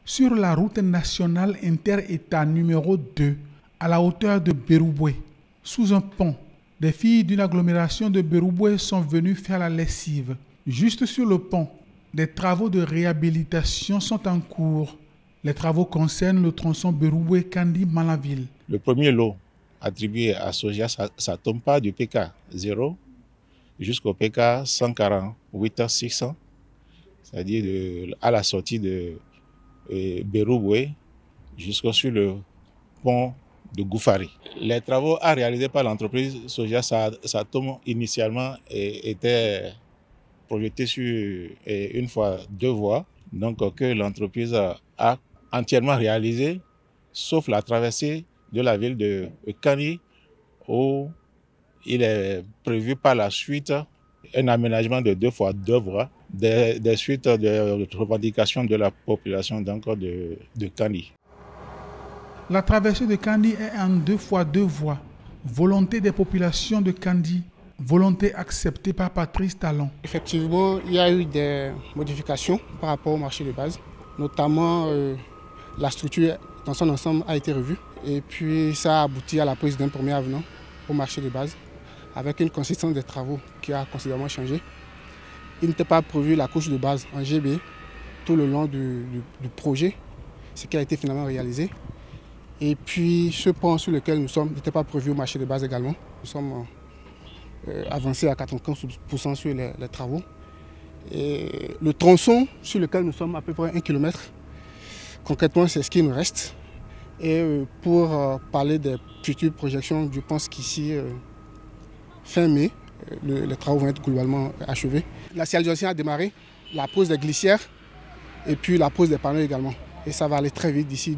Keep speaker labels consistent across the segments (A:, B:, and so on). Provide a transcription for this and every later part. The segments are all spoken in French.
A: sur la route nationale inter-État numéro 2, à la hauteur de Berouboué, sous un pont. Des filles d'une agglomération de Berouboué sont venues faire la lessive. Juste sur le pont, des travaux de réhabilitation sont en cours. Les travaux concernent le tronçon Berouboué-Kandi-Malaville.
B: Le premier lot attribué à Soja, ça tombe pas du PK 0 jusqu'au PK 148-600, c'est-à-dire à la sortie de Berouboué jusqu'au sur le pont de Goufari. Les travaux à réaliser par l'entreprise Soja Satom initialement étaient projetés sur une fois 2 voies, donc que l'entreprise a entièrement réalisé, sauf la traversée de la ville de Kandi, où il est prévu par la suite un aménagement de 2 fois 2 voies, des suites de revendications de la population de Kandi.
A: La traversée de Kandi est en 2 fois 2 voies. Volonté des populations de Kandi, volonté acceptée par Patrice Talon.
C: Effectivement, il y a eu des modifications par rapport au marché de base, notamment la structure dans son ensemble a été revue et puis ça a abouti à la prise d'un premier avenant au marché de base avec une consistance des travaux qui a considérablement changé. Il n'était pas prévu la couche de base en GB tout le long du projet, ce qui a été finalement réalisé. Et puis ce pont sur lequel nous sommes n'était pas prévu au marché de base également. Nous sommes avancés à 95% sur les travaux. Et le tronçon sur lequel nous sommes à peu près 1 km, concrètement c'est ce qui nous reste. Et pour parler des futures projections, je pense qu'ici, fin mai, les travaux vont être globalement achevés. La signalisation a démarré, la pose des glissières et puis la pose des panneaux également. Et ça va aller très vite d'ici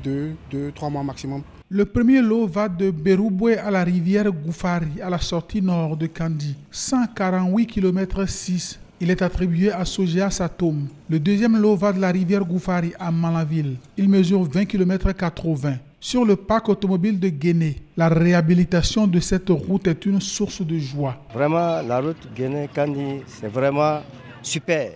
C: 2-3 mois maximum.
A: Le premier lot va de Berouboué à la rivière Goufari, à la sortie nord de Kandi, 148 km 6. Il est attribué à Soja Satom. Le deuxième lot va de la rivière Goufari à Malaville. Il mesure 20 km 80. Sur le parc automobile de Guéné, la réhabilitation de cette route est une source de joie.
D: Vraiment, la route Guéné-Kandi, c'est vraiment super.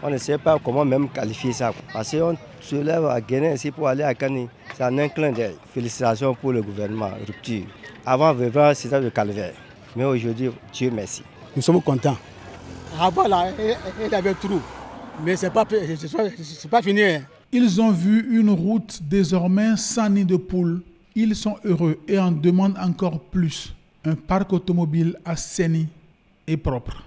D: On ne sait pas comment même qualifier ça. Parce qu'on se lève à Guéné ici pour aller à Kandi. C'est un clin d'œil. Félicitations pour le gouvernement, rupture. Avant, vraiment, c'était le calvaire. Mais aujourd'hui, Dieu merci.
C: Nous sommes contents. Avant, là, il y avait trou. Mais ce n'est pas fini.
A: Ils ont vu une route désormais sans nid de poule. Ils sont heureux et en demandent encore plus. Un parc automobile assaini et propre.